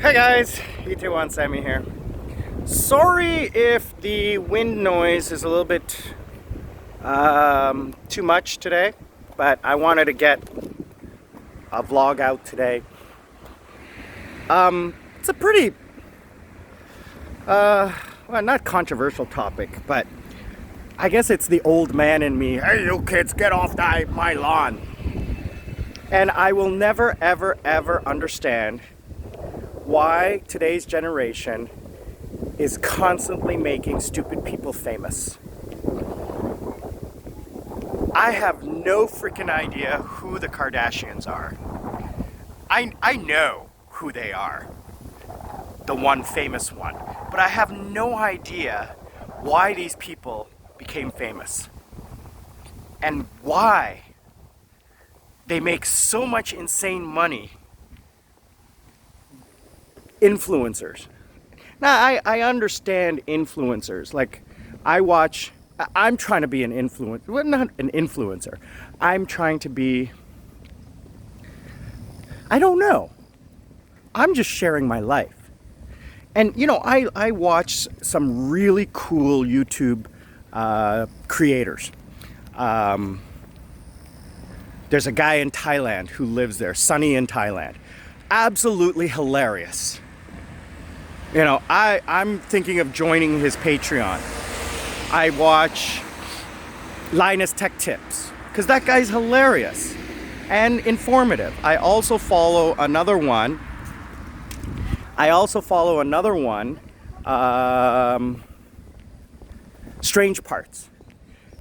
Hey guys, E21 Sammy here. Sorry if the wind noise is a little bit too much today, but I wanted to get a vlog out today. It's a pretty, well, not controversial topic, but I guess it's the old man in me. Hey, you kids, get off my lawn. And I will never, ever, ever understand why today's generation is constantly making stupid people famous. I have no freaking idea who the Kardashians are. I know who they are, the one famous one, but I have no idea why these people became famous and why they make so much insane money. Influencers. Now, I understand influencers. Like, I'm trying to be an influencer. Well, not an influencer. I'm trying to be, I don't know. I'm just sharing my life. And, you know, I watch some really cool YouTube creators. There's a guy in Thailand who lives there, Sunny in Thailand. Absolutely hilarious. You know, I'm thinking of joining his Patreon. I watch Linus Tech Tips, because that guy's hilarious and informative. I also follow another one. Strange Parts,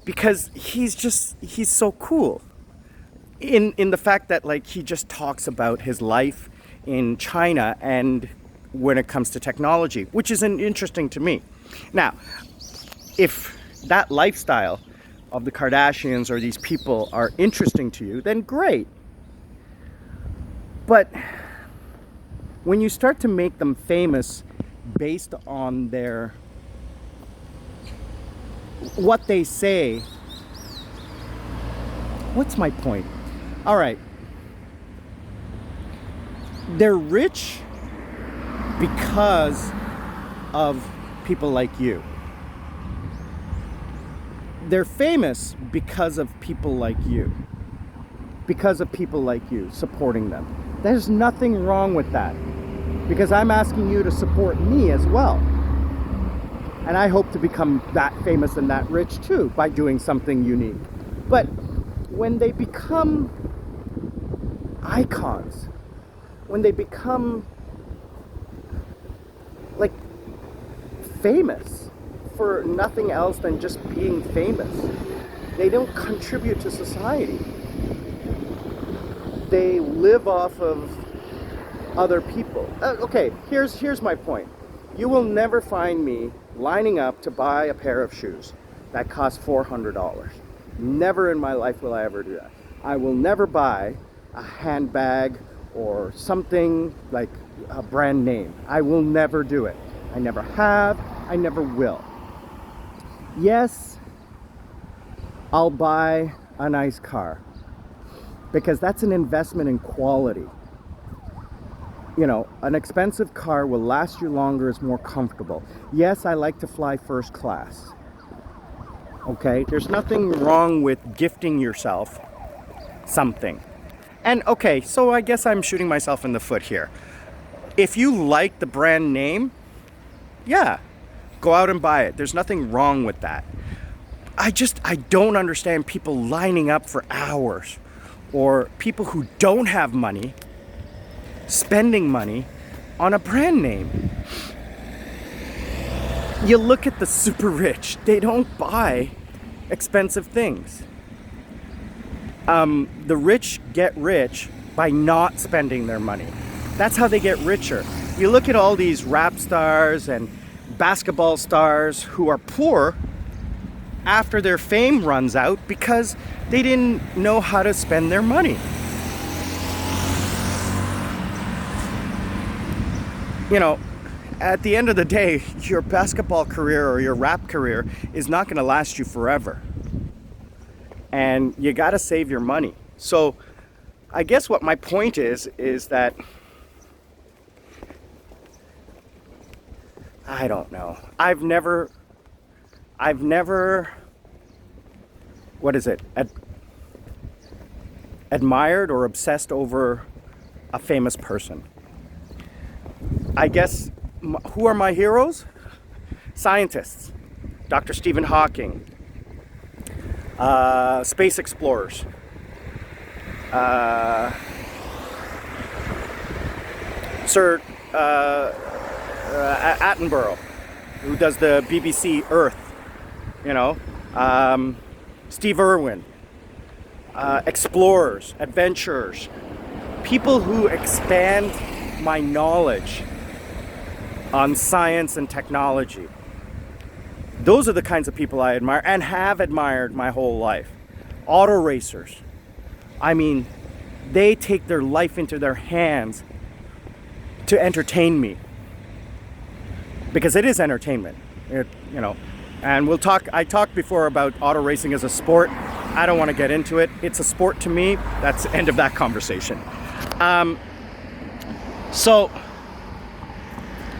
because he's so cool in the fact that, like, he just talks about his life in China and when it comes to technology, which is interesting to me. Now, if that lifestyle of the Kardashians or these people are interesting to you, then great. But when you start to make them famous based on what they say, what's my point? All right. They're rich because of people like you. They're famous because of people like you. Because of people like you supporting them. There's nothing wrong with that. Because I'm asking you to support me as well. And I hope to become that famous and that rich too by doing something unique. But when they become icons, when they become like famous for nothing else than just being famous, they don't contribute to society. They live off of other people. Okay, here's my point. You will never find me lining up to buy a pair of shoes that cost $400. Never in my life will I ever do that. I will never buy a handbag or something like a brand name. I will never do it. I never have. I never will. Yes, I'll buy a nice car because that's an investment in quality. You know, an expensive car will last you longer, is more comfortable. Yes, I like to fly first class. Okay, there's nothing wrong with gifting yourself something. And okay, so I guess I'm shooting myself in the foot here. If you like the brand name, yeah, go out and buy it. There's nothing wrong with that. I don't understand people lining up for hours, or people who don't have money spending money on a brand name. You look at the super rich, they don't buy expensive things. The rich get rich by not spending their money. That's how they get richer. You look at all these rap stars and basketball stars who are poor after their fame runs out because they didn't know how to spend their money. You know, at the end of the day, your basketball career or your rap career is not going to last you forever. And you got to save your money. So I guess what my point is that I don't know. I've never, what is it? Admired or obsessed over a famous person. I guess, who are my heroes? Scientists. Dr. Stephen Hawking. Space explorers. Sir Attenborough, who does the BBC Earth, you know, Steve Irwin, explorers, adventurers, people who expand my knowledge on science and technology. Those are the kinds of people I admire and have admired my whole life. Auto racers. I mean, they take their life into their hands to entertain me, because it is entertainment, you know. And I talked before about auto racing as a sport. I don't want to get into it. It's a sport to me. That's the end of that conversation. So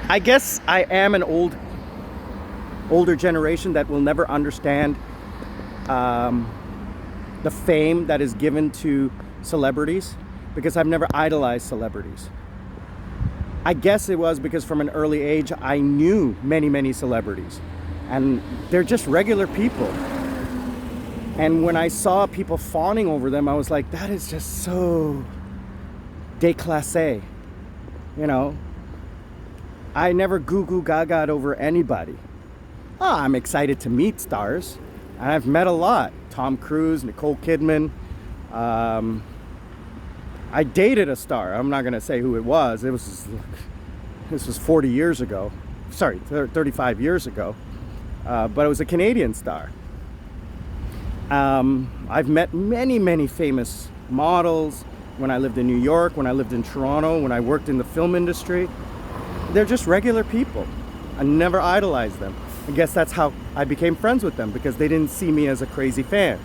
I guess I am an older generation that will never understand the fame that is given to celebrities, because I've never idolized celebrities. I guess it was because from an early age I knew many celebrities, and they're just regular people. And when I saw people fawning over them, I was like, that is just so déclassé, you know. I never goo gaga'd over anybody. I'm excited to meet stars, and I've met a lot. Tom Cruise, Nicole Kidman. I dated a star. I'm not going to say who it was. This was 40 years ago. Sorry, 35 years ago. But it was a Canadian star. I've met many famous models when I lived in New York, when I lived in Toronto, when I worked in the film industry. They're just regular people. I never idolized them. I guess that's how I became friends with them, because they didn't see me as a crazy fan.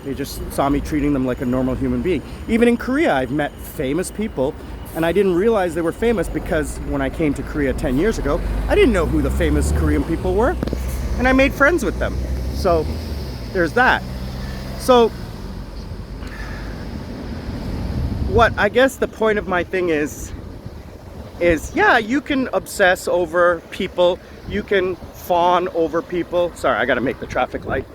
They just saw me treating them like a normal human being. Even in Korea, I've met famous people, and I didn't realize they were famous, because when I came to Korea 10 years ago, I didn't know who the famous Korean people were, and I made friends with them. So there's that. So what I guess the point of my thing is yeah, you can obsess over people, you can fawn over people. Sorry, I gotta make the traffic light.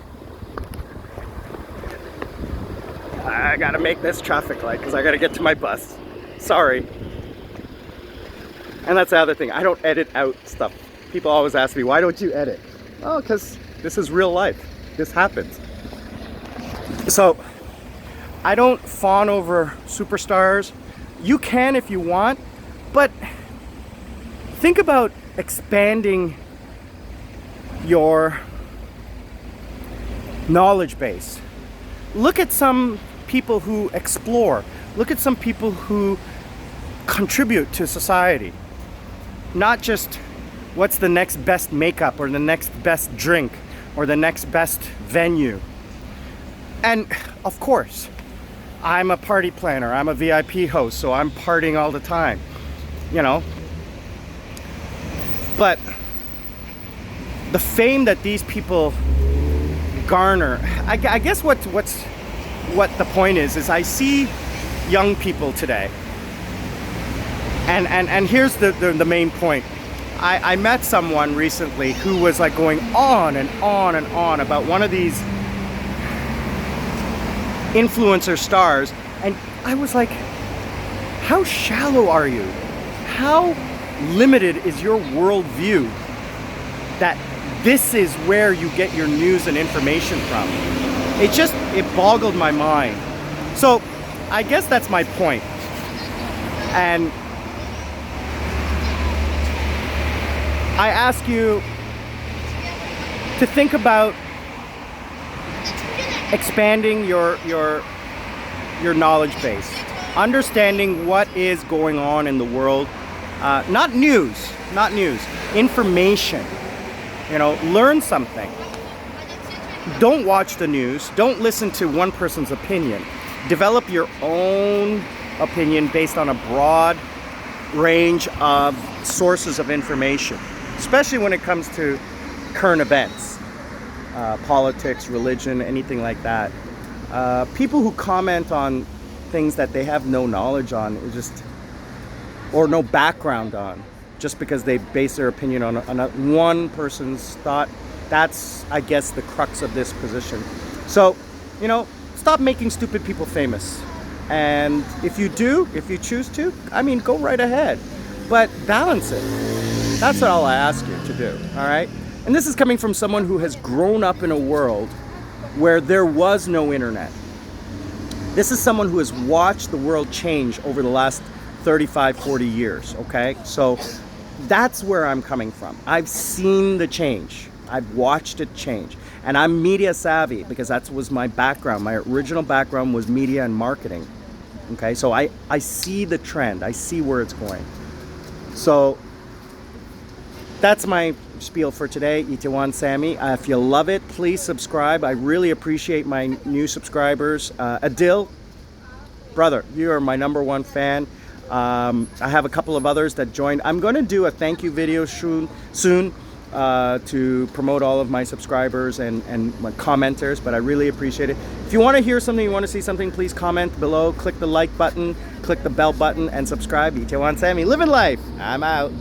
I gotta make this traffic light because I gotta get to my bus. Sorry. And that's the other thing, I don't edit out stuff. People always ask me, why don't you edit? Oh, because this is real life. This happens. So I don't fawn over superstars. You can if you want, but think about expanding your knowledge base. Look at some people who explore. Look at some people who contribute to society. Not just what's the next best makeup or the next best drink or the next best venue. And of course, I'm a party planner, I'm a VIP host, so I'm partying all the time, you know. But the fame that these people garner, I guess what the point is I see young people today, and here's the main point. I met someone recently who was like going on and on about one of these influencer stars, and I was like, how shallow are you? How limited is your worldview that this is where you get your news and information from? It boggled my mind. So I guess that's my point. And I ask you to think about expanding your knowledge base, understanding what is going on in the world. Not news, information. You know, learn something. Don't watch the news. Don't listen to one person's opinion. Develop your own opinion based on a broad range of sources of information. especially when it comes to current events, politics, religion, anything like that. People who comment on things that they have no knowledge on, is just, or no background on, just because they base their opinion on one person's thought. That's, I guess, the crux of this position. So, you know, stop making stupid people famous. And if you choose to, I mean, go right ahead. But balance it. That's all I ask you to do, all right? And this is coming from someone who has grown up in a world where there was no internet. This is someone who has watched the world change over the last 35, 40 years, okay? So that's where I'm coming from. I've seen the change. I've watched it change. And I'm media savvy because that was my background. My original background was media and marketing. Okay, so I see the trend. I see where it's going. So that's my spiel for today, Itaewon Sammy. If you love it, please subscribe. I really appreciate my new subscribers. Adil, brother, you are my #1 fan. I have a couple of others that joined. I'm going to do a thank you video soon to promote all of my subscribers and my commenters, but I really appreciate it. If you want to hear something, you want to see something, please comment below, click the like button, click the bell button, and subscribe. Itaewon Sammy, living life. I'm out.